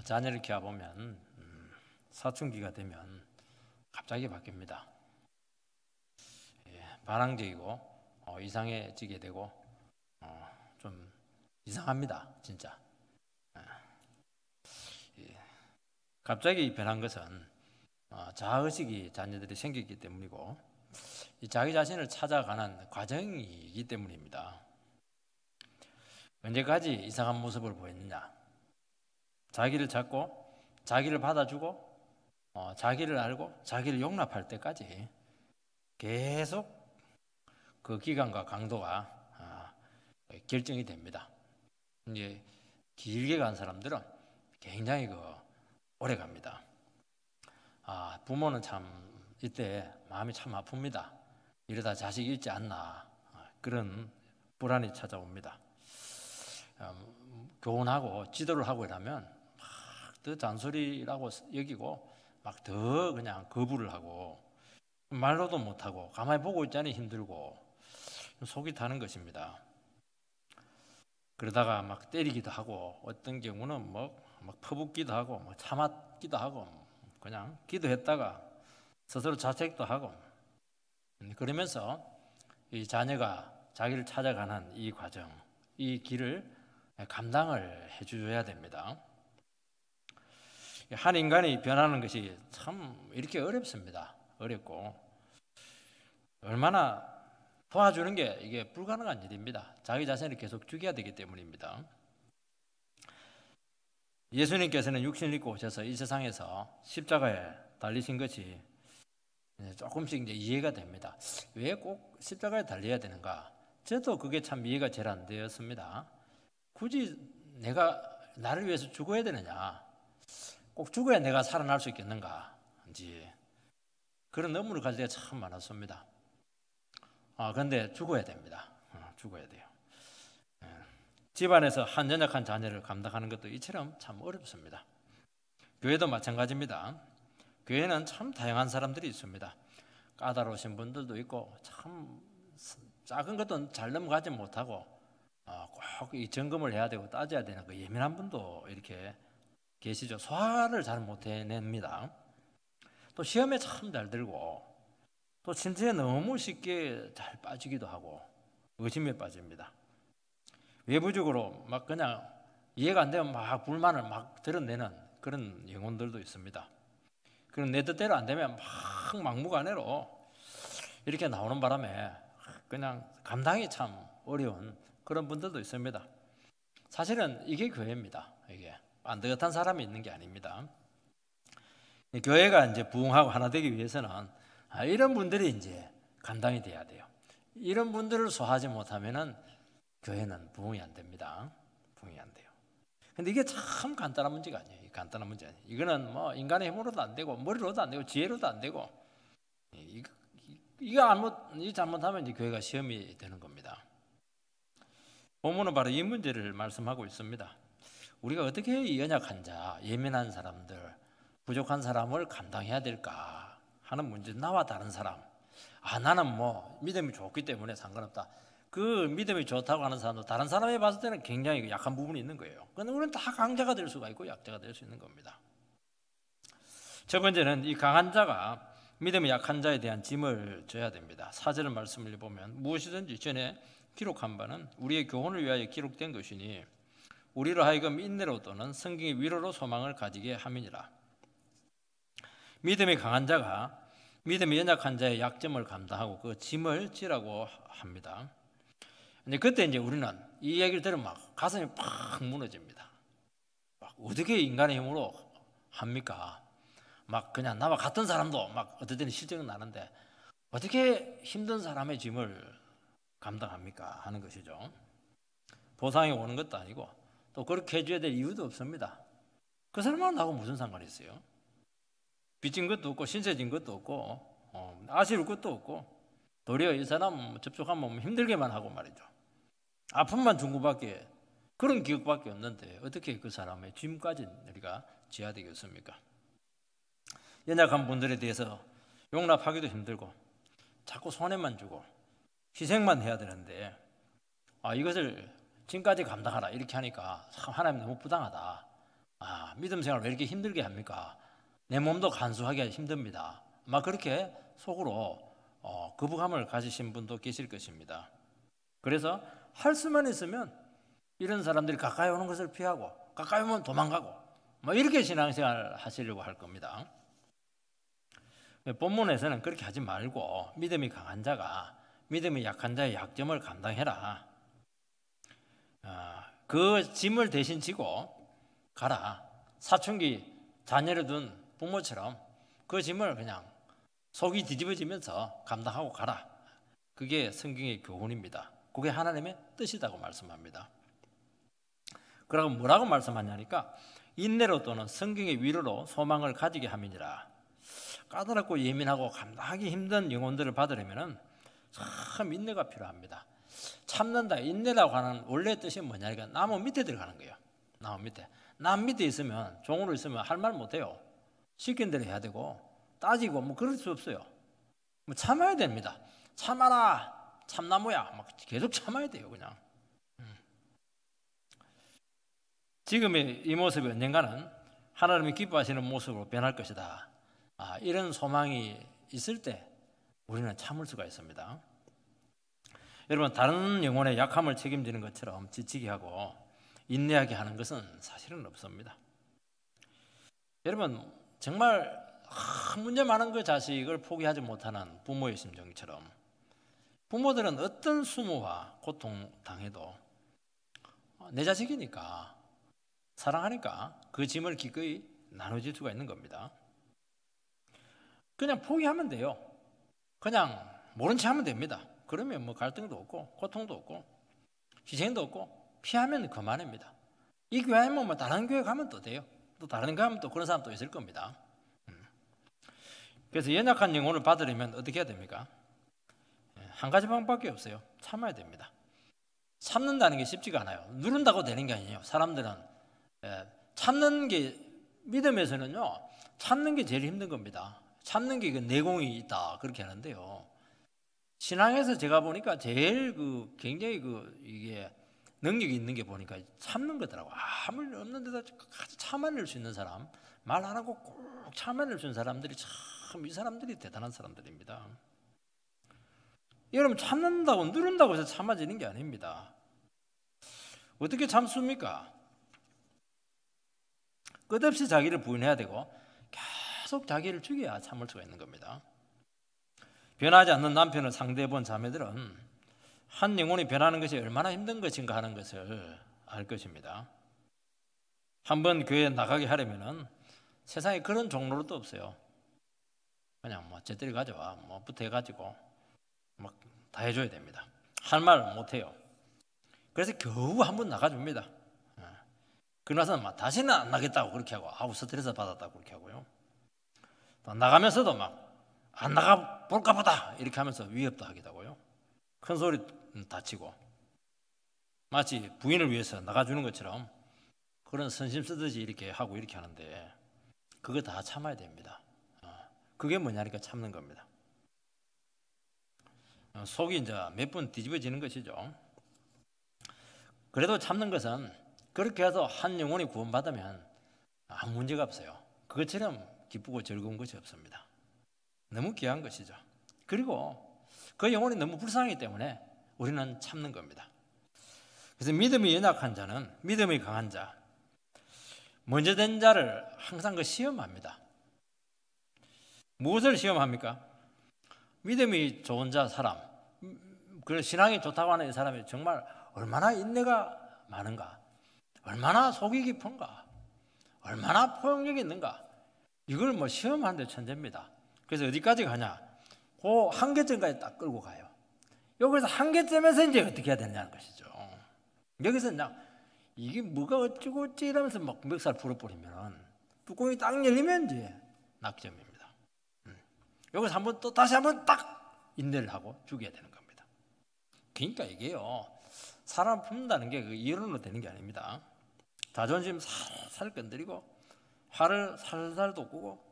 자녀를 키워보면 사춘기가 되면 갑자기 바뀝니다. 반항적이고 이상해지게 되고 좀 이상합니다. 진짜. 갑자기 변한 것은 자아의식이 자녀들이 생겼기 때문이고 자기 자신을 찾아가는 과정이기 때문입니다. 언제까지 이상한 모습을 보였느냐? 자기를 찾고 자기를 받아주고 자기를 알고 자기를 용납할 때까지 계속 그 기간과 강도가 결정이 됩니다. 이제 길게 간 사람들은 굉장히 오래 갑니다. 부모는 참 이때 마음이 참 아픕니다. 이러다 자식 잃지 않나 그런 불안이 찾아옵니다. 교훈하고 지도를 하고 이러면 막 더 잔소리라고 여기고 막 더 그냥 거부를 하고 말로도 못하고 가만히 보고 있자니 힘들고 속이 타는 것입니다. 그러다가 막 때리기도 하고 어떤 경우는 막 퍼붓기도 하고 막 참았기도 하고 그냥 기도했다가 스스로 자책도 하고 그러면서 이 자녀가 자기를 찾아가는 이 과정, 이 길을 감당을 해줘야 됩니다. 한 인간이 변하는 것이 참 이렇게 어렵습니다. 어렵고 얼마나 도와주는 게 이게 불가능한 일입니다. 자기 자신을 계속 죽여야 되기 때문입니다. 예수님께서는 육신을 입고 오셔서 이 세상에서 십자가에 달리신 것이 조금씩 이제 이해가 됩니다. 왜 꼭 십자가에 달려야 되는가? 저도 그게 참 이해가 잘 안 되었습니다. 굳이 내가 나를 위해서 죽어야 되느냐? 꼭 죽어야 내가 살아날 수 있겠는가? 이제 그런 의문을 가질 때가 참 많았습니다. 그런데 죽어야 됩니다. 죽어야 돼요. 집안에서 한 연약한 자녀를 감당하는 것도 이처럼 참 어렵습니다. 교회도 마찬가지입니다. 교회는 참 다양한 사람들이 있습니다. 까다로우신 분들도 있고 참 작은 것도 잘 넘어가지 못하고 꼭 이 점검을 해야 되고 따져야 되는 그 예민한 분도 이렇게 계시죠. 소화를 잘 못해냅니다. 또 시험에 참 잘 들고 또 침체에 너무 쉽게 잘 빠지기도 하고 의심에 빠집니다. 외부적으로 막 그냥 이해가 안 되면 막 불만을 막 드러내는 그런 영혼들도 있습니다. 그럼 내 뜻대로 안 되면 막 막무가내로 이렇게 나오는 바람에 그냥 감당이 참 어려운 그런 분들도 있습니다. 사실은 이게 교회입니다. 이게 안되겠다는 사람이 있는 게 아닙니다. 교회가 이제 부흥하고 하나 되기 위해서는 이런 분들이 이제 감당이 돼야 돼요. 이런 분들을 소화하지 못하면은 교회는 부흥이 안 됩니다. 부흥이 안 돼요. 근데 이게 참 간단한 문제가 아니에요. 간단한 문제 아니에요. 이거는 뭐 인간의 힘으로도 안 되고 머리로도 안 되고 지혜로도 안 되고 이거 잘못하면 이 교회가 시험이 되는 겁니다. 본문은 바로 이 문제를 말씀하고 있습니다. 우리가 어떻게 이 연약한 자, 예민한 사람들, 부족한 사람을 감당해야 될까 하는 문제. 나와 다른 사람. 나는 뭐 믿음이 좋기 때문에 상관없다. 그 믿음이 좋다고 하는 사람도 다른 사람이 봤을 때는 굉장히 약한 부분이 있는 거예요. 그런데 우리는 다 강자가 될 수가 있고 약자가 될 수 있는 겁니다. 첫 번째는 이 강한 자가 믿음의 약한 자에 대한 짐을 져야 됩니다. 4절 말씀을 보면 무엇이든지 전에 기록한 바는 우리의 교훈을 위하여 기록된 것이니 우리로 하여금 인내로 또는 성경의 위로로 소망을 가지게 함이니라. 믿음이 강한 자가 믿음이 연약한 자의 약점을 감당하고 그 짐을 지라고 합니다. 근데 그때 이제 우리는 이 얘기를 들으면 막 가슴이 팍 무너집니다. 막 어떻게 인간의 힘으로 합니까? 막 그냥 나와 같은 사람도 막 어떨 때는 실증은 나는데 어떻게 힘든 사람의 짐을 감당합니까? 하는 것이죠. 보상이 오는 것도 아니고 또 그렇게 해줘야 될 이유도 없습니다. 그 사람은 나하고 무슨 상관이 있어요? 빚진 것도 없고 신세진 것도 없고 아쉬울 것도 없고 도리어 이 사람 접촉하면 힘들게만 하고 말이죠. 아픔만 준 것밖에 그런 기억밖에 없는데 어떻게 그 사람의 짐까지 우리가 져야 되겠습니까? 연약한 분들에 대해서 용납하기도 힘들고 자꾸 손해만 주고 희생만 해야 되는데 이것을 지금까지 감당하라 이렇게 하니까 참 하나님 너무 부당하다. 믿음 생활 왜 이렇게 힘들게 합니까? 내 몸도 간수하기가 힘듭니다. 막 그렇게 속으로 거부감을 가지신 분도 계실 것입니다. 그래서 할 수만 있으면 이런 사람들이 가까이 오는 것을 피하고 가까이 오면 도망가고 이렇게 신앙생활 하시려고 할 겁니다. 본문에서는 그렇게 하지 말고 믿음이 강한 자가 믿음이 약한 자의 약점을 감당해라. 그 짐을 대신 지고 가라. 사춘기 자녀를 둔 부모처럼 그 짐을 그냥 속이 뒤집어지면서 감당하고 가라. 그게 성경의 교훈입니다. 그게 하나님의 뜻이라고 말씀합니다. 그러고 뭐라고 말씀하냐니까 인내로 또는 성경의 위로로 소망을 가지게 함이니라. 까다롭고 예민하고 감당하기 힘든 영혼들을 받으려면 참 인내가 필요합니다. 참는다, 인내라고 하는 원래 뜻이 뭐냐니까 나무 밑에 들어가는 거예요. 나무 밑에. 남 밑에 있으면, 종으로 있으면 할 말 못해요. 시킨 대로 해야 되고 따지고 그럴 수 없어요. 참아야 됩니다. 참아라, 참나무야. 계속 참아야 돼요, 그냥. 지금의 이 모습이 언젠가는 하나님이 기뻐하시는 모습으로 변할 것이다. 이런 소망이 있을 때 우리는 참을 수가 있습니다. 여러분, 다른 영혼의 약함을 책임지는 것처럼 지치게 하고 인내하게 하는 것은 사실은 없습니다. 여러분, 정말 문제 많은 그 자식을 포기하지 못하는 부모의 심정처럼 부모들은 어떤 수모와 고통 당해도 내 자식이니까 사랑하니까 그 짐을 기꺼이 나눠줄 수가 있는 겁니다. 그냥 포기하면 돼요. 그냥 모른 체 하면 됩니다. 그러면 갈등도 없고 고통도 없고 희생도 없고 피하면 그만입니다. 이 교회 아니면 다른 교회 가면 또 돼요. 또 다른 교회 가면 또 그런 사람 또 있을 겁니다. 그래서 연약한 영혼을 받으려면 어떻게 해야 됩니까? 한 가지 방법밖에 없어요. 참아야 됩니다. 참는다는 게 쉽지가 않아요. 누른다고 되는 게 아니에요. 사람들은 참는 게, 믿음에서는요, 참는 게 제일 힘든 겁니다. 참는 게 내공이 있다 그렇게 하는데요. 신앙에서 제가 보니까 제일 굉장히 이게 능력이 있는 게 보니까 참는 거더라고. 아무 일 없는데도 참아낼 수 있는 사람, 말 안 하고 꼭 참아낼 수 있는 사람들이 참 이 사람들이 대단한 사람들입니다. 여러분, 참는다고 누른다고 해서 참아지는 게 아닙니다. 어떻게 참습니까? 끝없이 자기를 부인해야 되고 계속 자기를 죽여야 참을 수가 있는 겁니다. 변하지 않는 남편을 상대해 본 자매들은 한 영혼이 변하는 것이 얼마나 힘든 것인가 하는 것을 알 것입니다. 한번 교회에 나가게 하려면 세상에 그런 종로도 없어요. 그냥 쟤들이 가져와 부터 해가지고 다 해줘야 됩니다. 할 말 못해요. 그래서 겨우 한번 나가줍니다. 그러나서 다시는 안 나겠다고 그렇게 하고 스트레스 받았다고 그렇게 하고요. 또 나가면서도 안 나가 볼까 보다 이렇게 하면서 위협도 하기도 하고요. 큰 소리 다치고 마치 부인을 위해서 나가주는 것처럼 그런 선심 쓰듯이 이렇게 하고 이렇게 하는데 그거 다 참아야 됩니다. 그게 뭐냐니까 참는 겁니다. 속이 이제 몇 번 뒤집어지는 것이죠. 그래도 참는 것은 그렇게 해서 한 영혼이 구원받으면 아무 문제가 없어요. 그것처럼 기쁘고 즐거운 것이 없습니다. 너무 귀한 것이죠. 그리고 그 영혼이 너무 불쌍하기 때문에 우리는 참는 겁니다. 그래서 믿음이 연약한 자는 믿음이 강한 자, 먼저 된 자를 항상 시험합니다. 무엇을 시험합니까? 믿음이 좋은 자 사람, 그 신앙이 좋다고 하는 이 사람이 정말 얼마나 인내가 많은가, 얼마나 속이 깊은가, 얼마나 포용력이 있는가, 이걸 시험하는 데 천재입니다. 그래서 어디까지 가냐? 그 한계점까지 딱 끌고 가요. 여기서 한계점에서 이제 어떻게 해야 되냐는 것이죠. 여기서 그냥 이게 뭐가 어쩌고 어찌 이러면서 멱살 풀어버리면 뚜껑이 딱 열리면 이제 낙점입니다. 여기서 한번 또 다시 한번 딱 인내를 하고 죽여야 되는 겁니다. 그러니까 이게요, 사람 품는다는 게 이론으로 되는 게 아닙니다. 자존심 살살 건드리고 화를 살살 돋구고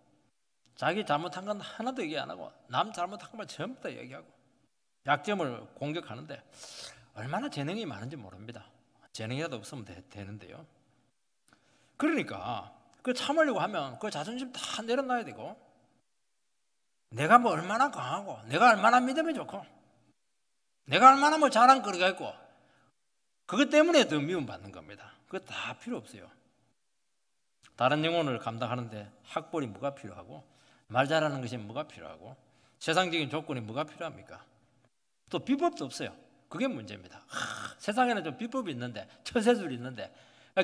자기 잘못한 건 하나도 얘기 안 하고 남 잘못한 것만 전부 다 얘기하고 약점을 공격하는데 얼마나 재능이 많은지 모릅니다. 재능이라도 없으면 되는데요. 그러니까 그 참으려고 하면 그 자존심 다 내려놔야 되고, 내가 뭐 얼마나 강하고, 내가 얼마나 믿음이 좋고, 내가 얼마나 뭐 자랑거리가 있고, 그것 때문에 더 미움받는 겁니다. 그거 다 필요 없어요. 다른 영혼을 감당하는데 학벌이 뭐가 필요하고, 말 잘하는 것이 뭐가 필요하고, 세상적인 조건이 뭐가 필요합니까? 또 비법도 없어요. 그게 문제입니다. 세상에는 좀 비법이 있는데, 처세술이 있는데,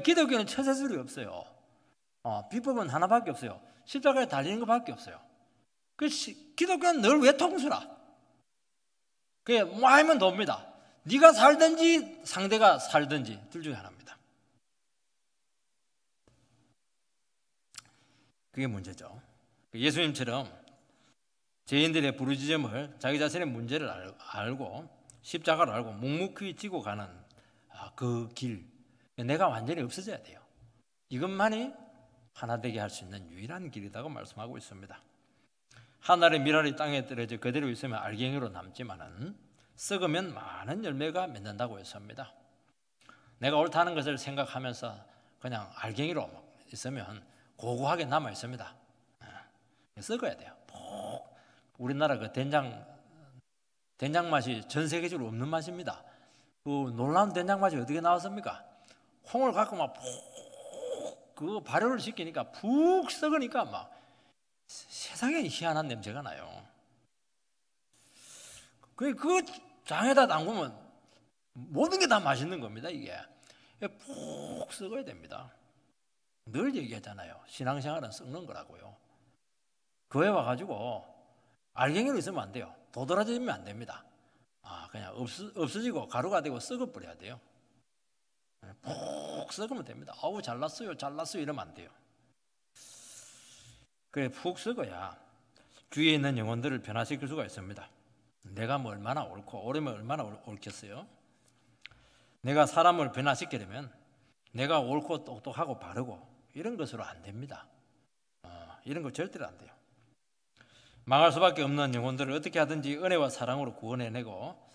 기독교는 처세술이 없어요. 비법은 하나밖에 없어요. 십자가에 달리는 것밖에 없어요. 기독교는 늘 외통수라. 그게 뭐 하면 돕니다. 네가 살든지 상대가 살든지 둘 중에 하나입니다. 그게 문제죠. 예수님처럼 죄인들의 부르짖음을, 자기 자신의 문제를 알고 십자가를 알고 묵묵히 지고 가는 그 길, 내가 완전히 없어져야 돼요. 이것만이 하나 되게 할 수 있는 유일한 길이라고 말씀하고 있습니다. 하늘의 밀알이 땅에 떨어져 그대로 있으면 알갱이로 남지만은 썩으면 많은 열매가 맺는다고 했습니다. 내가 옳다는 것을 생각하면서 그냥 알갱이로 있으면 고고하게 남아 있습니다. 썩어야 돼요. 우리나라 그 된장 맛이 전 세계적으로 없는 맛입니다. 그 놀라운 된장 맛이 어떻게 나왔습니까? 홍을 갖고 막 그 발효를 시키니까 푹 썩으니까 막 세상에 희한한 냄새가 나요. 그 장에다 담그면 모든 게 다 맛있는 겁니다. 이게 푹 썩어야 됩니다. 늘 얘기하잖아요. 신앙생활은 썩는 거라고요. 교회 와가지고 알갱이로 있으면 안 돼요. 도드라지면 안 됩니다. 그냥 없어지고 가루가 되고 썩어버려야 돼요. 푹 썩으면 됩니다. 아우 잘났어요 이러면 안 돼요. 그래 푹 썩어야 주위에 있는 영혼들을 변화시킬 수가 있습니다. 내가 뭐 얼마나 옳고 옳으면 얼마나 옳겠어요? 내가 사람을 변화시키려면 내가 옳고 똑똑하고 바르고 이런 것으로 안 됩니다. 이런 거 절대로 안 돼요. 망할 수밖에 없는 영혼들을 어떻게 하든지 은혜와 사랑으로 구원해내고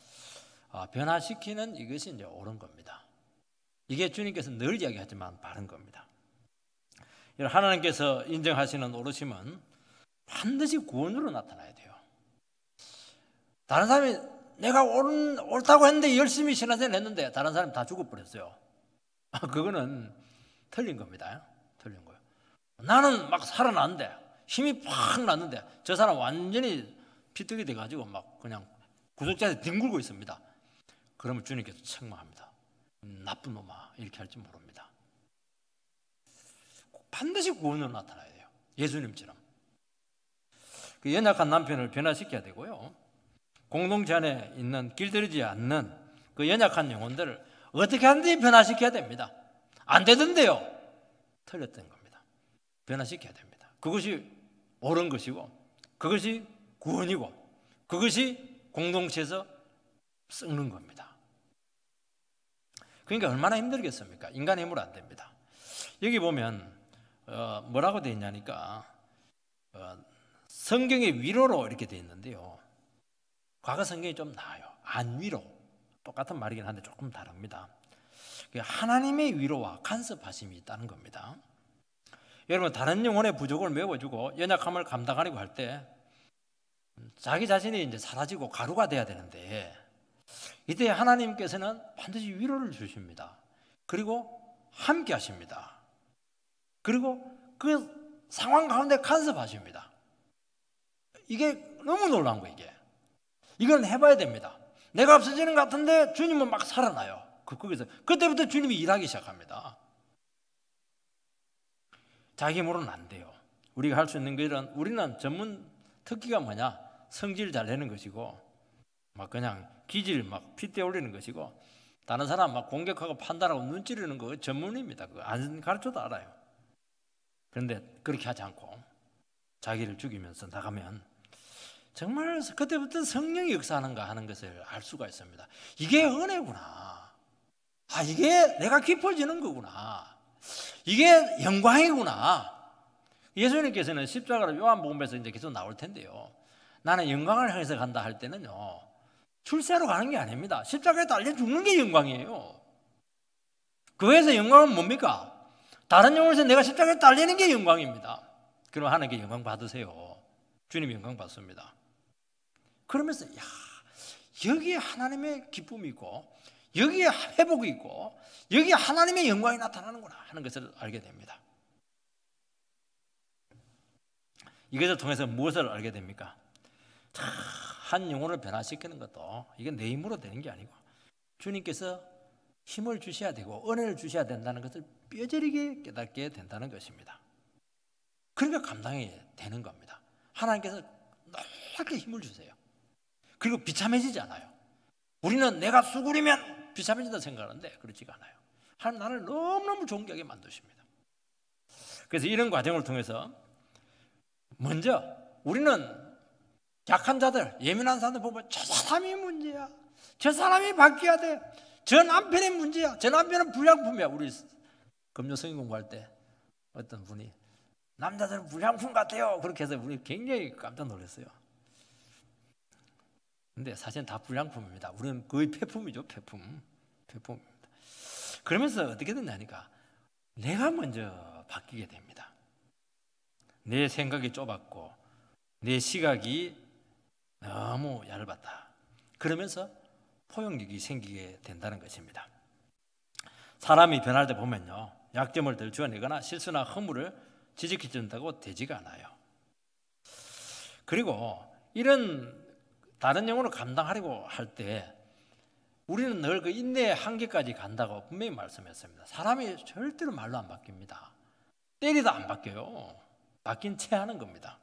변화시키는 이것이 이제 옳은 겁니다. 이게 주님께서 늘 이야기하지만 바른 겁니다. 하나님께서 인정하시는 오르심은 반드시 구원으로 나타나야 돼요. 다른 사람이 내가 옳다고 했는데 열심히 신앙생활 했는데 다른 사람이 다 죽어버렸어요. 그거는 틀린 겁니다. 틀린 거예요. 나는 막 살아났는데 힘이 팍 났는데 저 사람 완전히 피떡이 돼가지고 막 그냥 구석자에서 뒹굴고 있습니다. 그러면 주님께서 책망합니다. 나쁜 놈아 이렇게 할지 모릅니다. 반드시 구원으로 나타나야 돼요. 예수님처럼. 그 연약한 남편을 변화시켜야 되고요. 공동체 안에 있는 길들이지 않는 그 연약한 영혼들을 어떻게 하든지 변화시켜야 됩니다. 안 되던데요. 틀렸던 겁니다. 변화시켜야 됩니다. 그것이 옳은 것이고 그것이 구원이고 그것이 공동체에서 썩는 겁니다. 그러니까 얼마나 힘들겠습니까? 인간의 힘으로 안 됩니다. 여기 보면 뭐라고 되어 있냐니까 성경의 위로로 이렇게 되어 있는데요. 과거 성경이 좀 나아요. 안위로. 똑같은 말이긴 한데 조금 다릅니다. 하나님의 위로와 간섭하심이 있다는 겁니다. 여러분 다른 영혼의 부족을 메워주고 연약함을 감당하려고 할 때 자기 자신이 이제 사라지고 가루가 돼야 되는데 이때 하나님께서는 반드시 위로를 주십니다. 그리고 함께 하십니다. 그리고 그 상황 가운데 간섭하십니다. 이게 너무 놀라운 거예요. 이건 해봐야 됩니다. 내가 없어지는 것 같은데 주님은 막 살아나요. 거기서 그때부터 주님이 일하기 시작합니다. 자기 힘으로는 안 돼요. 우리가 할 수 있는 것은 우리는 전문 특기가 뭐냐? 성질 잘 내는 것이고 막 그냥 기질 막 핏대 올리는 것이고 다른 사람 막 공격하고 판단하고 눈찌르는 거 전문입니다. 그거 안 가르쳐도 알아요. 그런데 그렇게 하지 않고 자기를 죽이면서 나가면 정말 그때부터 성령이 역사하는가 하는 것을 알 수가 있습니다. 이게 은혜구나. 이게 내가 깊어지는 거구나. 이게 영광이구나. 예수님께서는 십자가로 요한복음에서 이제 계속 나올 텐데요. 나는 영광을 향해서 간다 할 때는요. 출세하러 가는 게 아닙니다. 십자가에 달려 죽는 게 영광이에요. 교회에서 영광은 뭡니까? 다른 영혼에서 내가 십자가에 달리는 게 영광입니다. 그럼 하나님께 영광 받으세요. 주님 영광 받습니다. 그러면서 야, 여기에 하나님의 기쁨이 있고 여기에 회복이 있고 여기에 하나님의 영광이 나타나는구나 하는 것을 알게 됩니다. 이것을 통해서 무엇을 알게 됩니까? 한 영혼을 변화시키는 것도 이게 내 힘으로 되는 게 아니고 주님께서 힘을 주셔야 되고 은혜를 주셔야 된다는 것을 뼈저리게 깨닫게 된다는 것입니다. 그러니까 감당이 되는 겁니다. 하나님께서 놀랍게 힘을 주세요. 그리고 비참해지지 않아요. 우리는 내가 수구리면 비참해진다 생각하는데 그렇지가 않아요. 하나님 나를 너무너무 존귀하게 만드십니다. 그래서 이런 과정을 통해서 먼저 우리는 약한 자들, 예민한 사람들 보면 저 사람이 문제야. 저 사람이 바뀌어야 돼. 저 남편이 문제야. 저 남편은 불량품이야. 우리 금요성인 공부할 때 어떤 분이 남자들은 불량품 같아요. 그렇게 해서 우리 굉장히 깜짝 놀랐어요. 근데 사실은 다 불량품입니다. 우리는 거의 폐품이죠. 폐품입니다. 그러면서 어떻게 됐냐니까 내가 먼저 바뀌게 됩니다. 내 생각이 좁았고 내 시각이 너무 얇았다. 그러면서 포용력이 생기게 된다는 것입니다. 사람이 변할 때 보면요, 약점을 들추어내거나 실수나 허물을 지적해준다고 되지가 않아요. 그리고 이런 다른 영혼을 감당하려고 할 때 우리는 늘 그 인내의 한계까지 간다고 분명히 말씀했습니다. 사람이 절대로 말로 안 바뀝니다. 때리다 안 바뀌어요. 바뀐 채 하는 겁니다.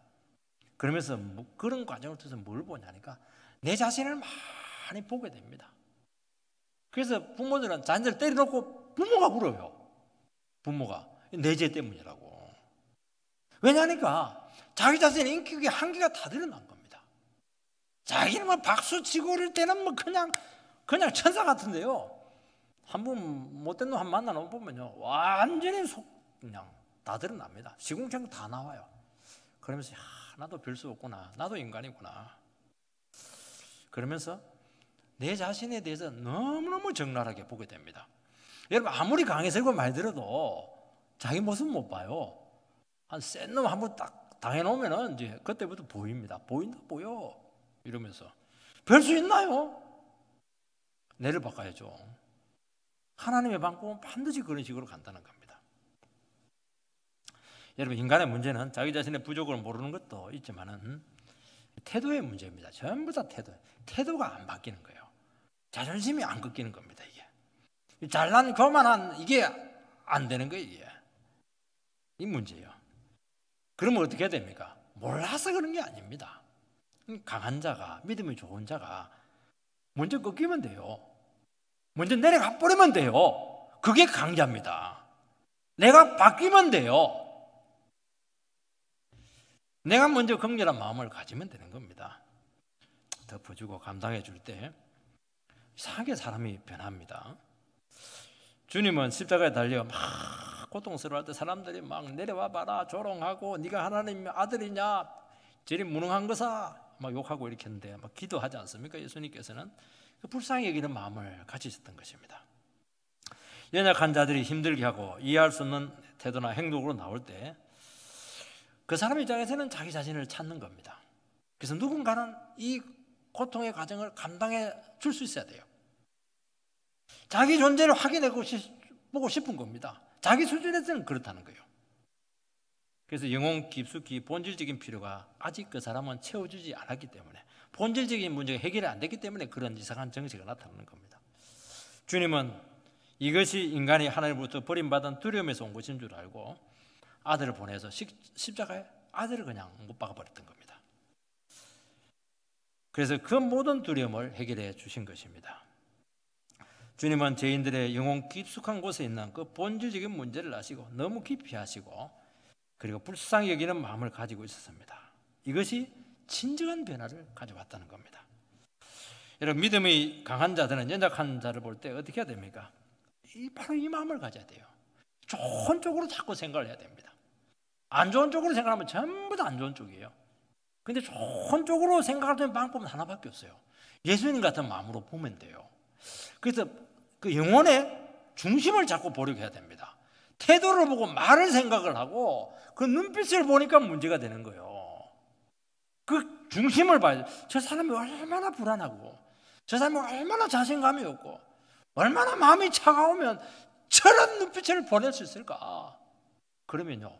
그러면서 그런 과정을 통해서 뭘 보냐니까 내 자신을 많이 보게 됩니다. 그래서 부모들은 자녀들 때려놓고 부모가 울어요. 부모가 내 죄 때문이라고. 왜냐니까 자기 자신의 인격의 한계가 다 드러난 겁니다. 자기는 뭐 박수 치고 그럴 때는 뭐 그냥 천사 같은데요. 한 번 못된 놈 한 만나놓으면 보면요 완전히 그냥 다 드러납니다. 시궁창 다 나와요. 그러면서 나도 별 수 없구나. 나도 인간이구나. 그러면서 내 자신에 대해서 너무너무 적나라하게 보게 됩니다. 여러분 아무리 강해설고 많이 들어도 자기 모습 못 봐요. 한 센 놈 한번 딱 당해놓으면 이제 그때부터 보입니다. 보인다 보여 이러면서 별 수 있나요? 내를 바꿔야죠. 하나님의 방법은 반드시 그런 식으로 간다는 겁니다. 여러분 인간의 문제는 자기 자신의 부족을 모르는 것도 있지만은 태도의 문제입니다. 전부 다 태도가 안 바뀌는 거예요. 자존심이 안 꺾이는 겁니다. 이게 잘난 교만한 이게 안 되는 거예요. 이게 이 문제예요. 그러면 어떻게 해야 됩니까? 몰라서 그런 게 아닙니다. 강한 자가 믿음이 좋은 자가 먼저 꺾이면 돼요. 먼저 내려가 버리면 돼요. 그게 강자입니다. 내가 바뀌면 돼요. 내가 먼저 긍휼한 마음을 가지면 되는 겁니다. 덮어주고 감당해 줄 때 이상하게 사람이 변합니다. 주님은 십자가에 달려 막 고통스러워할 때 사람들이 막 내려와 봐라 조롱하고 네가 하나님의 아들이냐 저리 무능한 거사 막 욕하고 이렇게 했는데 막 기도하지 않습니까? 예수님께서는 그 불쌍히 여기는 마음을 가지셨던 것입니다. 연약한 자들이 힘들게 하고 이해할 수 없는 태도나 행동으로 나올 때 그 사람 입장에서는 자기 자신을 찾는 겁니다. 그래서 누군가는 이 고통의 과정을 감당해 줄 수 있어야 돼요. 자기 존재를 확인해 보고 싶은 겁니다. 자기 수준에서는 그렇다는 거예요. 그래서 영혼 깊숙이 본질적인 필요가 아직 그 사람은 채워주지 않았기 때문에 본질적인 문제가 해결이 안 됐기 때문에 그런 이상한 정체가 나타나는 겁니다. 주님은 이것이 인간이 하나님으로부터 버림받은 두려움에서 온 것인 줄 알고 아들을 보내서 십자가에 아들을 그냥 못 박아버렸던 겁니다. 그래서 그 모든 두려움을 해결해 주신 것입니다. 주님은 죄인들의 영혼 깊숙한 곳에 있는 그 본질적인 문제를 아시고 너무 깊이 아시고 그리고 불쌍히 여기는 마음을 가지고 있었습니다. 이것이 진정한 변화를 가져왔다는 겁니다. 여러분 믿음이 강한 자들은 연약한 자를 볼 때 어떻게 해야 됩니까? 바로 이 마음을 가져야 돼요. 좋은 쪽으로 자꾸 생각을 해야 됩니다. 안 좋은 쪽으로 생각하면 전부 다 안 좋은 쪽이에요. 근데 좋은 쪽으로 생각하는 방법은 하나밖에 없어요. 예수님 같은 마음으로 보면 돼요. 그래서 그 영혼의 중심을 자꾸 보려고 해야 됩니다. 태도를 보고 말을 생각을 하고 그 눈빛을 보니까 문제가 되는 거예요. 그 중심을 봐야 돼. 저 사람이 얼마나 불안하고 저 사람이 얼마나 자신감이 없고 얼마나 마음이 차가우면 저런 눈빛을 보낼 수 있을까? 그러면요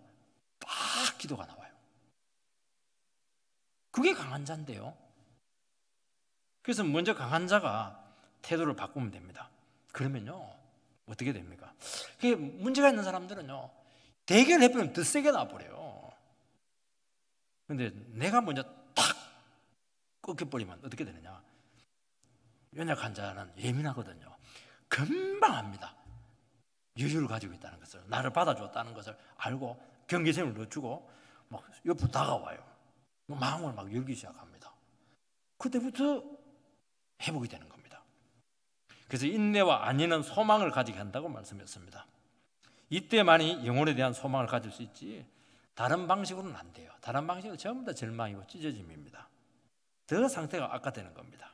딱 기도가 나와요. 그게 강한 자인데요. 그래서 먼저 강한 자가 태도를 바꾸면 됩니다. 그러면요 어떻게 됩니까? 그게 문제가 있는 사람들은요 대결해보면 더 세게 나와버려요. 근데 내가 먼저 탁 꺾여버리면 어떻게 되느냐? 연약한 자는 예민하거든요. 금방 합니다. 여유를 가지고 있다는 것을, 나를 받아줬다는 것을 알고 경계심을 늦추고 막 옆으로 다가와요. 마음을 막 열기 시작합니다. 그때부터 회복이 되는 겁니다. 그래서 인내와 안위는 소망을 가지게 한다고 말씀했습니다. 이때만이 영혼에 대한 소망을 가질 수 있지 다른 방식으로는 안 돼요. 다른 방식은 전부 다 절망이고 찢어짐입니다. 더 상태가 악화되는 겁니다.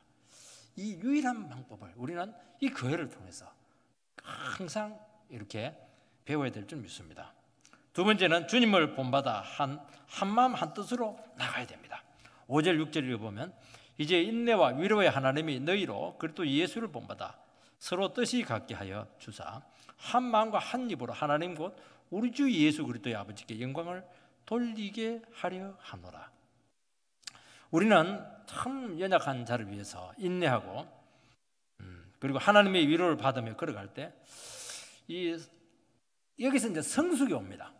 이 유일한 방법을 우리는 이 교회를 통해서 항상 이렇게 배워야 될 줄 믿습니다. 두 번째는 주님을 본받아 한마음 한뜻으로 나가야 됩니다. 5절 6절을 보면 이제 인내와 위로의 하나님이 너희로 그리스도 예수를 본받아 서로 뜻이 같게 하여 주사 한 마음과 한 입으로 하나님 곧 우리 주 예수 그리스도의 아버지께 영광을 돌리게 하려 하노라. 우리는 참 연약한 자를 위해서 인내하고 그리고 하나님의 위로를 받으며 걸어갈 때 여기서 이제 성숙이 옵니다.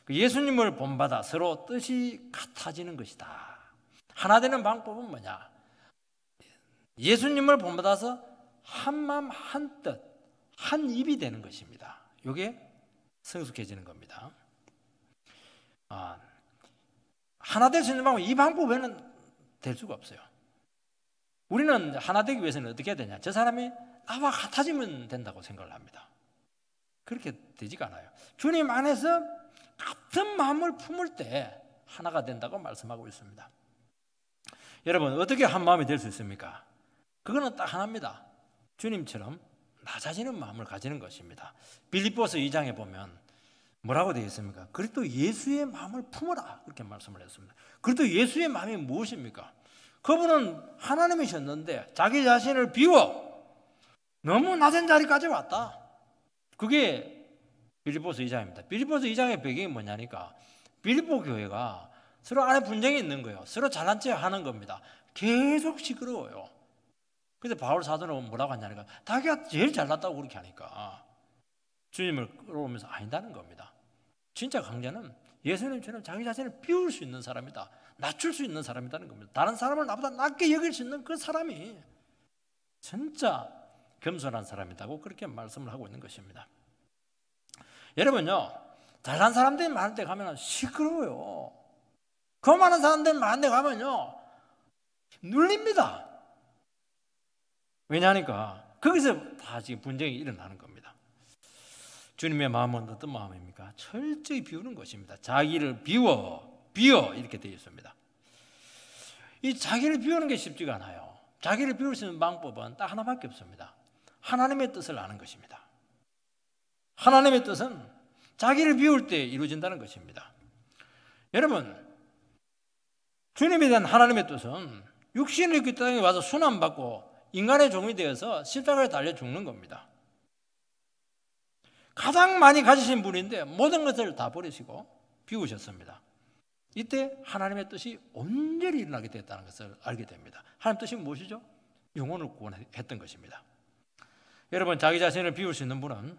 예수님을 본받아 서로 뜻이 같아지는 것이다. 하나 되는 방법은 뭐냐? 예수님을 본받아서 한 마음 한 뜻, 한 입이 되는 것입니다. 이게 성숙해지는 겁니다. 하나 될 수 있는 방법은 이 방법 외에는 될 수가 없어요. 우리는 하나 되기 위해서는 어떻게 해야 되냐? 저 사람이 나와 같아지면 된다고 생각을 합니다. 그렇게 되지가 않아요. 주님 안에서 같은 마음을 품을 때 하나가 된다고 말씀하고 있습니다. 여러분 어떻게 한 마음이 될 수 있습니까? 그거는 딱 하나입니다. 주님처럼 낮아지는 마음을 가지는 것입니다. 빌립보서 2장에 보면 뭐라고 되어 있습니까? 그리스도 예수의 마음을 품어라 이렇게 말씀을 했습니다. 그리스도 예수의 마음이 무엇입니까? 그분은 하나님이셨는데 자기 자신을 비워 너무 낮은 자리까지 왔다. 그게 빌립보서 2장입니다. 빌립보서 2장의 배경이 뭐냐니까 빌립보 교회가 서로 안에 분쟁이 있는 거예요. 서로 잘난 체 하는 겁니다. 계속 시끄러워요. 그래서 바울 사도는 뭐라고 하냐니까 자기가 제일 잘났다고 그렇게 하니까 주님을 끌어오면서 아니다는 겁니다. 진짜 강자는 예수님처럼 자기 자신을 비울 수 있는 사람이다. 낮출 수 있는 사람이라는 겁니다. 다른 사람을 나보다 낮게 여길 수 있는 그 사람이 진짜 겸손한 사람이라고 그렇게 말씀을 하고 있는 것입니다. 여러분요 잘난 사람들이 많은 데 가면 시끄러워요. 그 많은 사람들 많은 데 가면요 눌립니다. 왜냐하니까 거기서 다 지금 분쟁이 일어나는 겁니다. 주님의 마음은 어떤 마음입니까? 철저히 비우는 것입니다. 자기를 비워 이렇게 되어 있습니다. 이 자기를 비우는 게 쉽지가 않아요. 자기를 비울 수 있는 방법은 딱 하나밖에 없습니다. 하나님의 뜻을 아는 것입니다. 하나님의 뜻은 자기를 비울 때 이루어진다는 것입니다. 여러분 주님에 대한 하나님의 뜻은 육신을 입고 땅에 와서 순환받고 인간의 종이 되어서 십자가에 달려 죽는 겁니다. 가장 많이 가지신 분인데 모든 것을 다 버리시고 비우셨습니다. 이때 하나님의 뜻이 온전히 일어나게 됐다는 것을 알게 됩니다. 하나님의 뜻이 무엇이죠? 영혼을 구원했던 것입니다. 여러분 자기 자신을 비울 수 있는 분은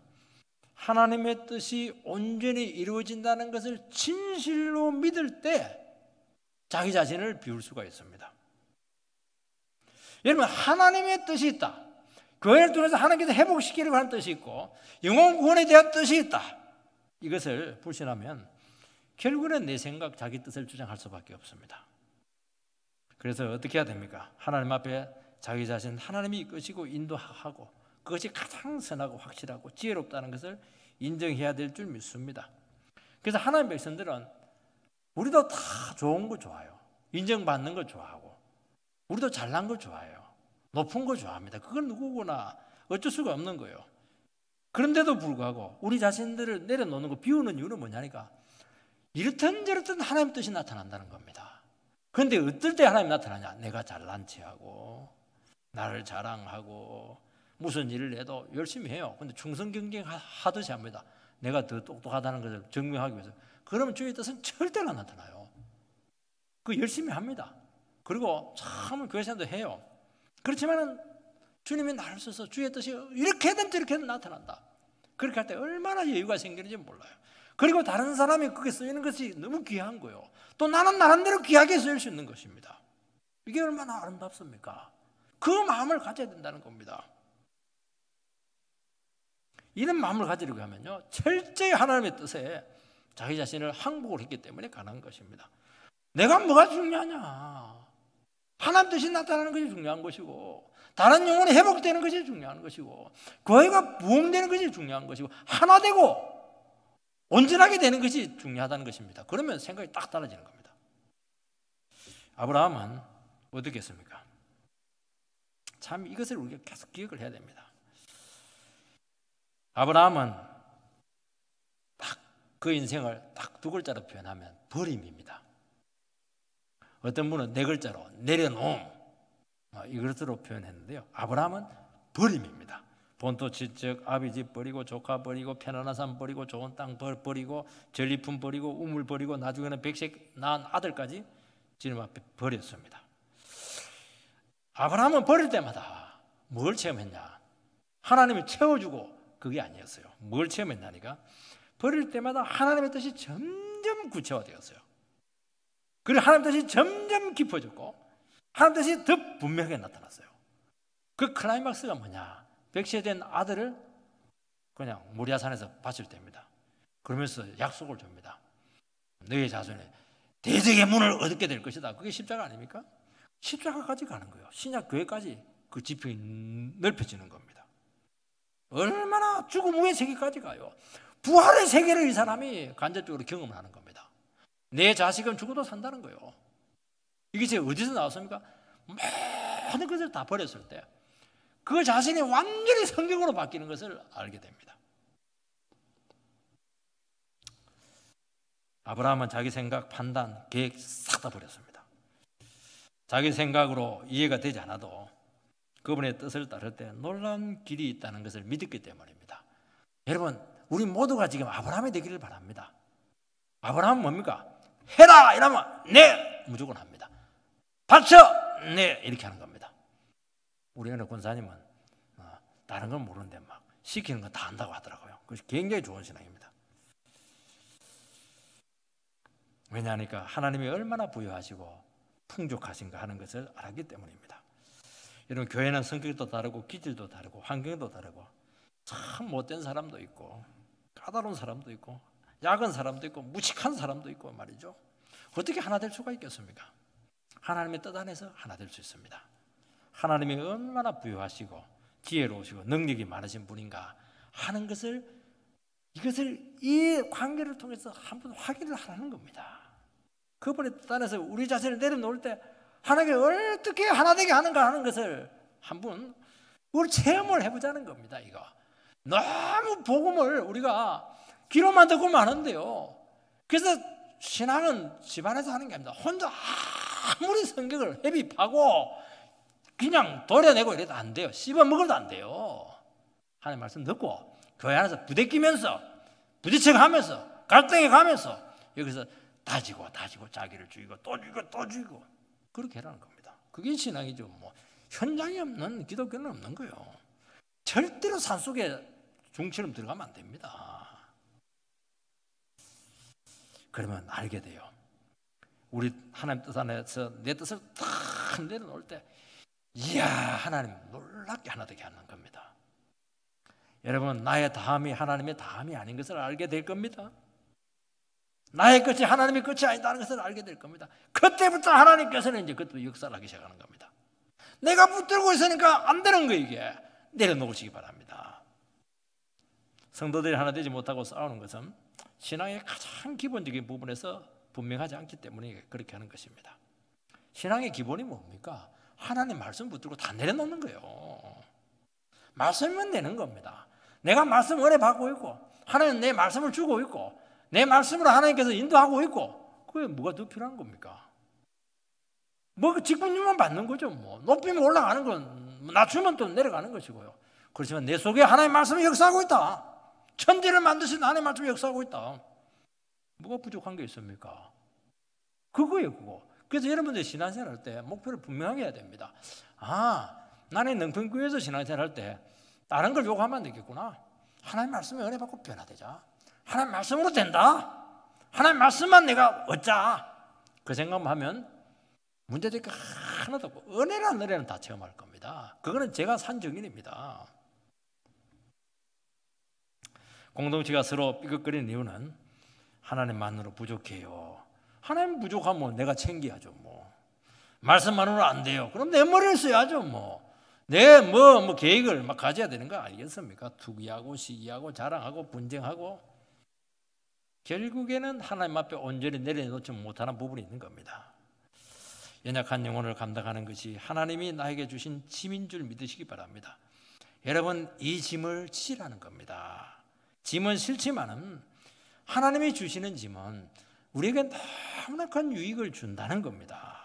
하나님의 뜻이 온전히 이루어진다는 것을 진실로 믿을 때 자기 자신을 비울 수가 있습니다. 여러분 하나님의 뜻이 있다. 교회를 통해서 하나님께서 회복시키려고 하는 뜻이 있고 영혼 구원에 대한 뜻이 있다. 이것을 불신하면 결국은 내 생각, 자기 뜻을 주장할 수밖에 없습니다. 그래서 어떻게 해야 됩니까? 하나님 앞에 자기 자신 하나님이 이끄시고 인도하고 그것이 가장 선하고 확실하고 지혜롭다는 것을 인정해야 될 줄 믿습니다. 그래서 하나님 백성들은 우리도 다 좋은 거 좋아요. 인정받는 거 좋아하고 우리도 잘난 거 좋아해요. 높은 거 좋아합니다. 그건 누구구나 어쩔 수가 없는 거예요. 그런데도 불구하고 우리 자신들을 내려놓는 거, 비우는 이유는 뭐냐니까 이렇든 저렇든 하나님 뜻이 나타난다는 겁니다. 그런데 어떨 때 하나님 나타나냐? 내가 잘난 체하고 나를 자랑하고 무슨 일을 해도 열심히 해요. 근데 충성경쟁하듯이 합니다. 내가 더 똑똑하다는 것을 증명하기 위해서. 그러면 주의 뜻은 절대로 안 나타나요. 그 열심히 합니다. 그리고 참 교회 생활도 해요. 그렇지만은 주님이 나를 써서 주의 뜻이 이렇게든 저렇게든 나타난다. 그렇게 할 때 얼마나 여유가 생기는지 몰라요. 그리고 다른 사람이 그게 쓰이는 것이 너무 귀한 거예요. 또 나는 나름대로 귀하게 쓰일 수 있는 것입니다. 이게 얼마나 아름답습니까? 그 마음을 가져야 된다는 겁니다. 이런 마음을 가지려고 하면요, 철저히 하나님의 뜻에 자기 자신을 항복을 했기 때문에 가능한 것입니다. 내가 뭐가 중요하냐? 하나님 뜻이 나타나는 것이 중요한 것이고, 다른 영혼이 회복되는 것이 중요한 것이고, 교회가 부흥되는 것이 중요한 것이고, 하나 되고 온전하게 되는 것이 중요하다는 것입니다. 그러면 생각이 딱 달라지는 겁니다. 아브라함은 어떻게 했습니까? 참 이것을 우리가 계속 기억을 해야 됩니다. 아브라함은 딱 그 인생을 딱 두 글자로 표현하면 버림입니다. 어떤 분은 네 글자로 내려놓음, 이것으로 표현했는데요. 아브라함은 버림입니다. 본토 친척 아비 집 버리고 조카 버리고 편안한 삶 버리고 좋은 땅 버리고 전리품 버리고 우물 버리고 나중에는 백색 낳은 아들까지 주님 앞에 버렸습니다. 아브라함은 버릴 때마다 뭘 체험했냐? 하나님이 채워주고 그게 아니었어요. 뭘 체험했냐니까? 버릴 때마다 하나님의 뜻이 점점 구체화되었어요. 그리고 하나님의 뜻이 점점 깊어졌고 하나님의 뜻이 더 분명하게 나타났어요. 그 클라이막스가 뭐냐? 백세된 아들을 그냥 모리아산에서 바칠 때입니다. 그러면서 약속을 줍니다. 너의 자손에 대적의 문을 얻게 될 것이다. 그게 십자가 아닙니까? 십자가까지 가는 거예요. 신약 교회까지 그 지평이 넓혀지는 겁니다. 얼마나 죽음 후의 세계까지 가요. 부활의 세계를 이 사람이 간접적으로 경험을 하는 겁니다. 내 자식은 죽어도 산다는 거예요. 이게 지금 어디서 나왔습니까? 모든 것을 다 버렸을 때 그 자신이 완전히 성경으로 바뀌는 것을 알게 됩니다. 아브라함은 자기 생각, 판단, 계획 싹 다 버렸습니다. 자기 생각으로 이해가 되지 않아도 그분의 뜻을 따를 때 놀라운 길이 있다는 것을 믿었기 때문입니다. 여러분, 우리 모두가 지금 아브라함이 되기를 바랍니다. 아브라함은 뭡니까? 해라! 이러면 네! 무조건 합니다. 바쳐! 네! 이렇게 하는 겁니다. 우리 어느 권사님은 다른 건 모르는데 막 시키는 건 다 한다고 하더라고요. 그것이 굉장히 좋은 신앙입니다. 왜냐하니까 하나님이 얼마나 부유하시고 풍족하신가 하는 것을 알았기 때문입니다. 여러분, 교회는 성격도 다르고 기질도 다르고 환경도 다르고 참 못된 사람도 있고 까다로운 사람도 있고 약은 사람도 있고 무식한 사람도 있고 말이죠. 어떻게 하나 될 수가 있겠습니까? 하나님의 뜻 안에서 하나 될 수 있습니다. 하나님이 얼마나 부유하시고 지혜로우시고 능력이 많으신 분인가 하는 것을 이것을 이 관계를 통해서 한번 확인을 하라는 겁니다. 그분의 뜻 안에서 우리 자신을 내려놓을 때 하나님이 어떻게 하나 되게 하는가 하는 것을 한번 우리 체험을 해보자는 겁니다. 이거 너무 복음을 우리가 귀로만 듣고 마는데요. 그래서 신앙은 집안에서 하는 게 아닙니다. 혼자 아무리 성경을 회비하고 그냥 도려내고 이래도 안 돼요. 씹어 먹어도 안 돼요. 하나님 말씀 듣고 교회 안에서 부대끼면서 부딪혀가면서 갈등해 가면서 여기서 다지고 자기를 죽이고 또 죽이고 또 죽이고 그렇게 하라는 겁니다. 그게 신앙이죠. 뭐 현장이 없는 기독교는 없는 거예요. 절대로 산속에 중처럼 들어가면 안 됩니다. 그러면 알게 돼요. 우리 하나님 뜻 안에서 내 뜻을 탁 내려놓을 때 이야, 하나님 놀랍게 하나 되게 하는 겁니다. 여러분, 나의 다음이 하나님의 다음이 아닌 것을 알게 될 겁니다. 나의 끝이 하나님의 끝이 아니다는 것을 알게 될 겁니다. 그때부터 하나님께서는 이제 그때부터 역사를 하기 시작하는 겁니다. 내가 붙들고 있으니까 안 되는 거 이게 내려놓으시기 바랍니다. 성도들이 하나 되지 못하고 싸우는 것은 신앙의 가장 기본적인 부분에서 분명하지 않기 때문에 그렇게 하는 것입니다. 신앙의 기본이 뭡니까? 하나님 말씀 붙들고 다 내려놓는 거예요. 말씀은 내는 겁니다. 내가 말씀 은혜 받고 있고 하나님 내 말씀을 주고 있고 내 말씀으로 하나님께서 인도하고 있고 그게 뭐가 더 필요한 겁니까? 뭐 직분만 받는 거죠. 뭐 높이면 올라가는 건 낮추면 또 내려가는 것이고요. 그렇지만 내 속에 하나님의 말씀이 역사하고 있다. 천지를 만드신 하나님의 말씀이 역사하고 있다. 뭐가 부족한 게 있습니까? 그거예요, 그거. 그래서 여러분들 신앙생활 할 때 목표를 분명하게 해야 됩니다. 나는 능평교회에서 신앙생활 할 때 다른 걸 요구하면 안 되겠구나. 하나님 말씀에 은혜 받고 변화되자. 하나님 말씀으로 된다. 하나님 말씀만 내가 얻자. 그 생각만 하면 문제될 게 하나도 없고 은혜란 은혜는 다 체험할 겁니다. 그거는 제가 산 증인입니다. 공동체가 서로 삐걱거리는 이유는 하나님만으로 부족해요. 하나님 부족하면 내가 챙겨야죠. 뭐 말씀만으로 안 돼요. 그럼 내 머리를 써야죠. 내 계획을 막 가져야 되는 거 아니겠습니까? 투기하고 시기하고 자랑하고 분쟁하고 결국에는 하나님 앞에 온전히 내려놓지 못하는 부분이 있는 겁니다. 연약한 영혼을 감당하는 것이 하나님이 나에게 주신 짐인 줄 믿으시기 바랍니다. 여러분, 이 짐을 지라는 겁니다. 짐은 싫지만은 하나님이 주시는 짐은 우리에게 너무나 큰 유익을 준다는 겁니다.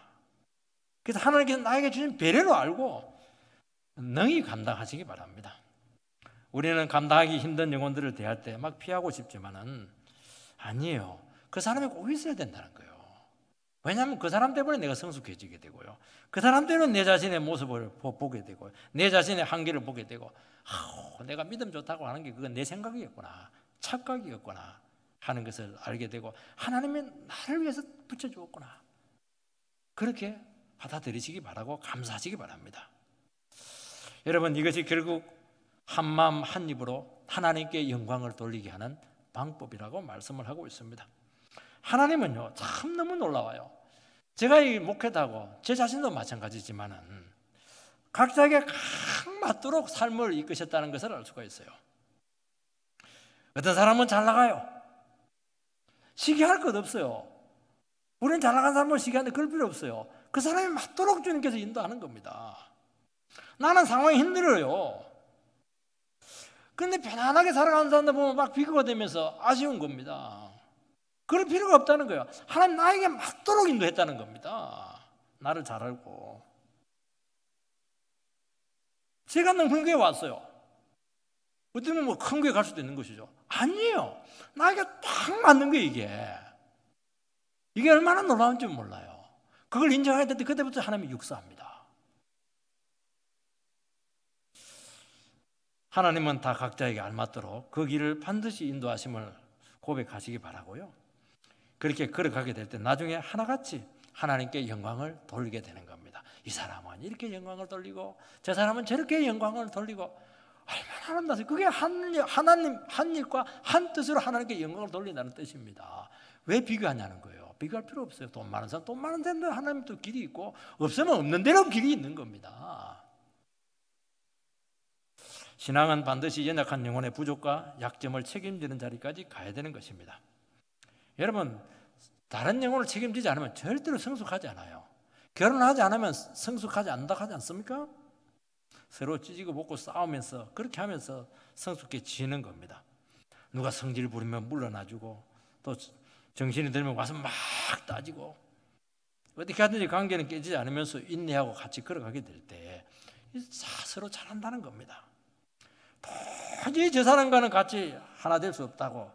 그래서 하나님께서 나에게 주신 배려로 알고 능히 감당하시기 바랍니다. 우리는 감당하기 힘든 영혼들을 대할 때 막 피하고 싶지만은 아니에요. 그 사람이 꼭 있어야 된다는 거예요. 왜냐하면 그 사람 때문에 내가 성숙해지게 되고요. 그 사람 때문에 내 자신의 모습을 보게 되고요. 내 자신의 한계를 보게 되고 내가 믿음 좋다고 하는 게 그건 내 생각이었구나. 착각이었구나 하는 것을 알게 되고 하나님이 나를 위해서 붙여주었구나. 그렇게 받아들이시기 바라고 감사하시기 바랍니다. 여러분, 이것이 결국 한마음 한입으로 하나님께 영광을 돌리게 하는 방법이라고 말씀을 하고 있습니다. 하나님은요 참 너무 놀라워요. 제가 이 목회자고 제 자신도 마찬가지지만은 각자에게 각 맞도록 삶을 이끄셨다는 것을 알 수가 있어요. 어떤 사람은 잘 나가요. 시기할 것 없어요. 우리는 잘 나간 사람은 시기하는데 그럴 필요 없어요. 그 사람이 맞도록 주님께서 인도하는 겁니다. 나는 상황이 힘들어요. 그런데 편안하게 살아가는 사람들 보면 막 비교가 되면서 아쉬운 겁니다. 그럴 필요가 없다는 거예요. 하나님 나에게 맞도록 인도했다는 겁니다. 나를 잘 알고. 제가 능평교회에 왔어요. 어쩌면 큰 교회 갈 수도 있는 것이죠. 아니에요. 나에게 딱 맞는 거예요, 이게. 이게 얼마나 놀라운지 몰라요. 그걸 인정해야 되는데 그때부터 하나님이 육사합니다. 하나님은 다 각자에게 알맞도록 그 길을 반드시 인도하심을 고백하시기 바라고요. 그렇게 걸어가게 될 때 나중에 하나같이 하나님께 영광을 돌리게 되는 겁니다. 이 사람은 이렇게 영광을 돌리고 저 사람은 저렇게 영광을 돌리고 얼마나 아름다워요. 그게 하나님 한 일과 한 뜻으로 하나님께 영광을 돌린다는 뜻입니다. 왜 비교하냐는 거예요. 비교할 필요 없어요. 돈 많은 사람 돈 많은 데는 하나님 또 길이 있고 없으면 없는 대로 길이 있는 겁니다. 신앙은 반드시 연약한 영혼의 부족과 약점을 책임지는 자리까지 가야 되는 것입니다. 여러분, 다른 영혼을 책임지지 않으면 절대로 성숙하지 않아요. 결혼하지 않으면 성숙하지 않는다고 하지 않습니까? 서로 찢고 먹고 싸우면서 그렇게 하면서 성숙해지는 겁니다. 누가 성질 부리면 물러나주고 또 정신이 들면 와서 막 따지고 어떻게 하든지 관계는 깨지지 않으면서 인내하고 같이 걸어가게 될 때 서로 잘한다는 겁니다. 도저히 저 사람과는 같이 하나 될 수 없다고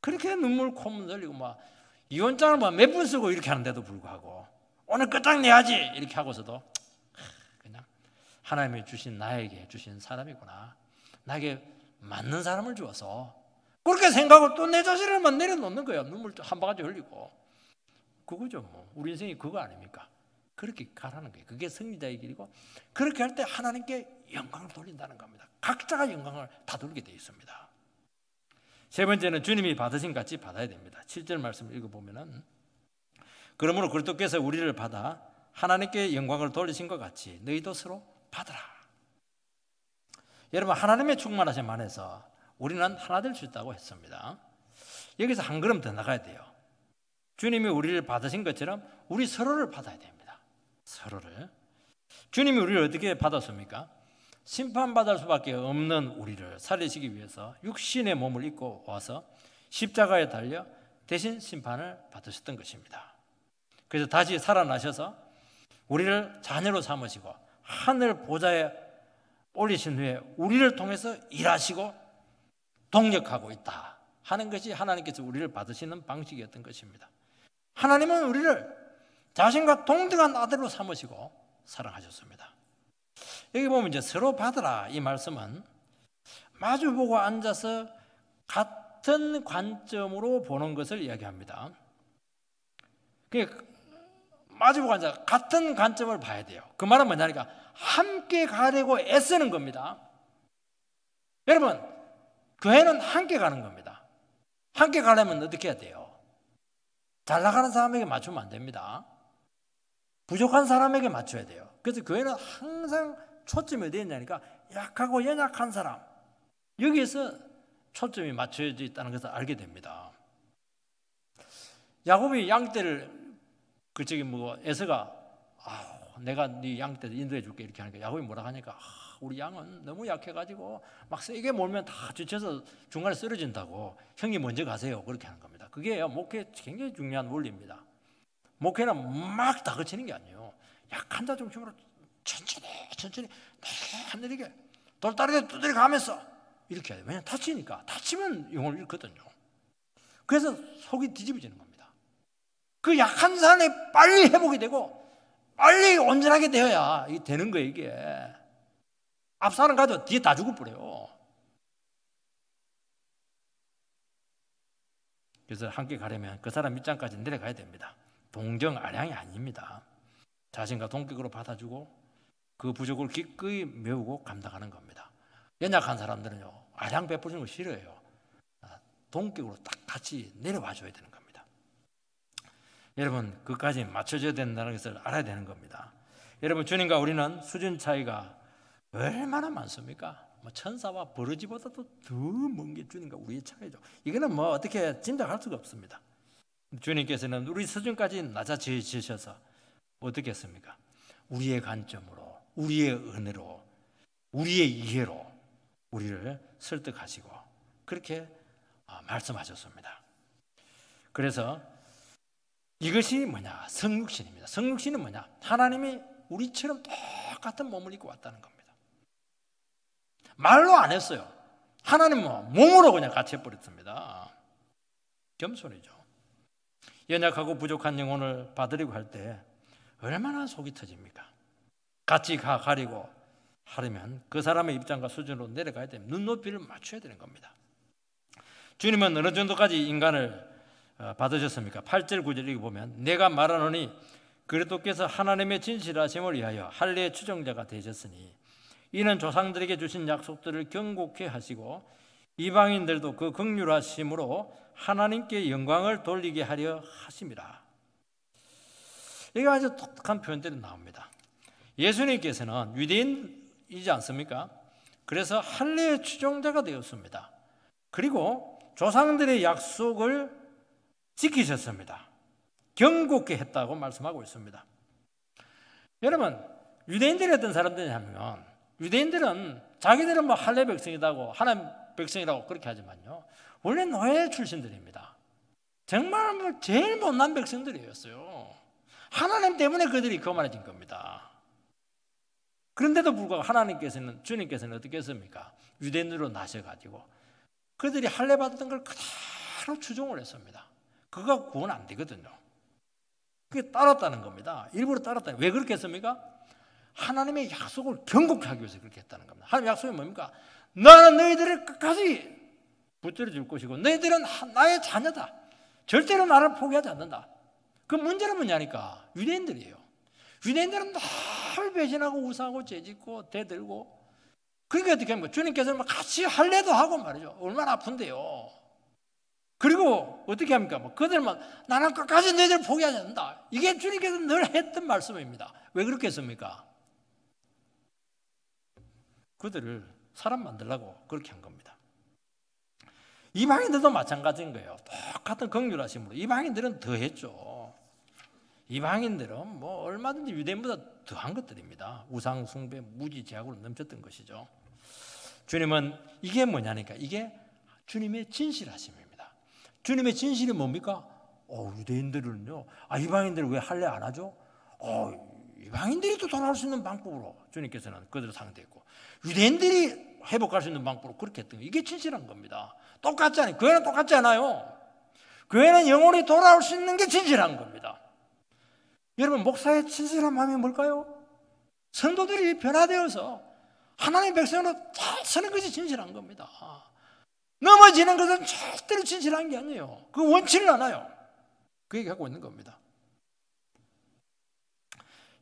그렇게 눈물 콧물 흘리고 막 이혼장을 몇 분 쓰고 이렇게 하는데도 불구하고 오늘 끝장내야지 이렇게 하고서도 그냥 하나님이 주신 나에게 주신 사람이구나, 나에게 맞는 사람을 주어서 그렇게 생각하고 또 내 자신을만 내려놓는 거예요. 눈물 한 바가지 흘리고. 그거죠. 뭐 우리 인생이 그거 아닙니까? 그렇게 가라는 거예요. 그게 승리자의 길이고 그렇게 할 때 하나님께 영광을 돌린다는 겁니다. 각자가 영광을 다 돌리게 되어 있습니다. 세 번째는 주님이 받으신 같이 받아야 됩니다. 7절 말씀을 읽어보면은 그러므로 그리스도께서 우리를 받아 하나님께 영광을 돌리신 것 같이 너희도 서로 받으라. 여러분, 하나님의 충만하심 안에서 우리는 하나 될 수 있다고 했습니다. 여기서 한 걸음 더 나가야 돼요. 주님이 우리를 받으신 것처럼 우리 서로를 받아야 됩니다. 서로를. 주님이 우리를 어떻게 받았습니까? 심판받을 수밖에 없는 우리를 살리시기 위해서 육신의 몸을 입고 와서 십자가에 달려 대신 심판을 받으셨던 것입니다. 그래서 다시 살아나셔서 우리를 자녀로 삼으시고 하늘 보좌에 올리신 후에 우리를 통해서 일하시고 동력하고 있다 하는 것이 하나님께서 우리를 받으시는 방식이었던 것입니다. 하나님은 우리를 자신과 동등한 아들로 삼으시고 사랑하셨습니다. 여기 보면 이제 서로 받으라 이 말씀은 마주보고 앉아서 같은 관점으로 보는 것을 이야기합니다. 마주보고 앉아 같은 관점을 봐야 돼요. 그 말은 뭐냐니까 함께 가려고 애쓰는 겁니다. 여러분, 교회는 함께 가는 겁니다. 함께 가려면 어떻게 해야 돼요? 잘 나가는 사람에게 맞추면 안 됩니다. 부족한 사람에게 맞춰야 돼요. 그래서 교회는 항상 초점이 어디에 있냐니까 약하고 연약한 사람, 여기에서 초점이 맞춰져 있다는 것을 알게 됩니다. 야곱이 양떼를 에서가 내가 네 양떼 인도해 줄게 이렇게 하니까 야곱이 뭐라 하니까 우리 양은 너무 약해가지고 막 세게 몰면 다 지쳐서 중간에 쓰러진다고 형이 먼저 가세요 그렇게 하는 겁니다. 그게 목회 굉장히 중요한 원리입니다. 목회는 막 다그치는 게 아니에요. 약한 자 중심으로 천천히 하늘이게 돌다리에 두드려 가면서 이렇게 해야 돼요. 왜냐하면 다치니까 다치면 영혼을 잃거든요. 그래서 속이 뒤집어지는 겁니다. 그 약한 사람이 빨리 회복이 되고 빨리 온전하게 되어야 이게 되는 거예요. 이게 앞사람 가도 뒤에 다 죽을 뻔해요. 그래서 함께 가려면 그 사람 밑장까지 내려가야 됩니다. 동정 아량이 아닙니다. 자신과 동격으로 받아주고 그 부족을 기꺼이 메우고 감당하는 겁니다. 연약한 사람들은요 아량 베푸는 거 싫어해요. 동격으로 딱 같이 내려와 줘야 되는 겁니다. 여러분, 그까지 맞춰줘야 된다는 것을 알아야 되는 겁니다. 여러분, 주님과 우리는 수준 차이가 얼마나 많습니까? 천사와 버러지보다도 더 먼 게 주님과 우리의 차이죠. 이거는 어떻게 짐작할 수가 없습니다. 주님께서는 우리 수준까지 낮아지셔서 어떻게 했습니까? 우리의 관점으로, 우리의 은혜로, 우리의 이해로 우리를 설득하시고 그렇게 말씀하셨습니다. 그래서 이것이 뭐냐? 성육신입니다. 성육신은 뭐냐? 하나님이 우리처럼 똑같은 몸을 입고 왔다는 겁니다. 말로 안 했어요. 하나님은 몸으로 그냥 같이 해버렸습니다. 겸손이죠. 연약하고 부족한 영혼을 받으려고 할 때 얼마나 속이 터집니까? 같이 가리고 하려면 그 사람의 입장과 수준으로 내려가야 됩니다. 눈높이를 맞춰야 되는 겁니다. 주님은 어느 정도까지 인간을 받으셨습니까? 8절 9절 이렇게 보면 내가 말하노니 그리스도께서 하나님의 진실하심을 위하여 할례의 추종자가 되셨으니 이는 조상들에게 주신 약속들을 경고케 하시고 이방인들도 그 긍휼하심으로 하나님께 영광을 돌리게 하려 하심이라. 이게 아주 독특한 표현들이 나옵니다. 예수님께서는 유대인이지 않습니까? 그래서 할례의 추종자가 되었습니다. 그리고 조상들의 약속을 지키셨습니다. 경고케 했다고 말씀하고 있습니다. 여러분, 유대인들이 어떤 사람들이냐면 유대인들은 자기들은 할례 백성이라고 하나님 백성이라고 그렇게 하지만요, 원래 노예 출신들입니다. 정말 제일 못난 백성들이었어요. 하나님 때문에 그들이 거만해진 겁니다. 그런데도 불구하고 하나님께서는, 주님께서는 어떻게 했습니까? 유대인으로 나셔가지고 그들이 할례 받았던 걸 그대로 추종을 했습니다. 그거 구원 안 되거든요. 그게 따랐다는 겁니다. 일부러 따랐다는. 왜 그렇게 했습니까? 하나님의 약속을 경고하기 위해서 그렇게 했다는 겁니다. 하나님의 약속이 뭡니까? 나는 너희들을 끝까지 붙들어 줄 것이고 너희들은 나의 자녀다. 절대로 나를 포기하지 않는다. 그 문제는 뭐냐니까 유대인들이에요. 유대인들은 늘 배신하고 우상하고 죄짓고 대들고, 그러니까 어떻게 합니까? 주님께서는 같이 할례도 하고 말이죠. 얼마나 아픈데요. 그리고 어떻게 합니까? 그들만 나는 끝까지 너희들 포기하지 않는다. 이게 주님께서 늘 했던 말씀입니다. 왜 그렇게 했습니까? 그들을 사람 만들려고 그렇게 한 겁니다. 이방인들도 마찬가지인 거예요. 똑같은 긍휼하심으로 이방인들은 더 했죠. 이방인들은 뭐 얼마든지 유대인보다 더한 것들입니다. 우상 숭배, 무지, 제약으로 넘쳤던 것이죠. 주님은 이게 뭐냐니까 이게 주님의 진실하심입니다. 주님의 진실이 뭡니까? 유대인들은요, 이방인들은 왜 할례 안 하죠? 이방인들이 또 돌아올 수 있는 방법으로 주님께서는 그들을 상대했고, 유대인들이 회복할 수 있는 방법으로 그렇게 했던 거예요. 이게 진실한 겁니다. 똑같지 않아요. 교회는 똑같지 않아요. 교회는 영혼이 돌아올 수 있는 게 진실한 겁니다. 여러분, 목사의 진실한 마음이 뭘까요? 성도들이 변화되어서 하나님의 백성으로 잘 서는 것이 진실한 겁니다. 넘어지는 것은 절대로 진실한 게 아니에요. 그 원치를 않아요. 그 얘기하고 있는 겁니다.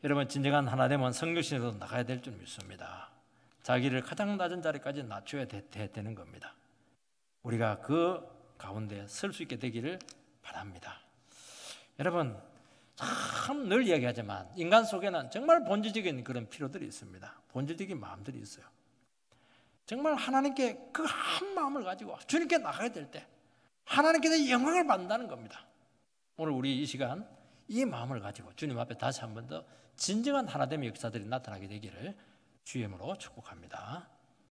여러분, 진정한 하나됨은 성육신에서 나가야 될 줄 믿습니다. 자기를 가장 낮은 자리까지 낮춰야 되는 겁니다. 우리가 그 가운데 설 수 있게 되기를 바랍니다. 여러분, 참 늘 이야기하지만 인간 속에는 정말 본질적인 그런 필요들이 있습니다. 본질적인 마음들이 있어요. 정말 하나님께 그 한 마음을 가지고 주님께 나가야 될 때 하나님께서 영광을 받는다는 겁니다. 오늘 우리 이 시간 이 마음을 가지고 주님 앞에 다시 한 번 더 진정한 하나됨의 역사들이 나타나게 되기를 주의 이름으로 축복합니다.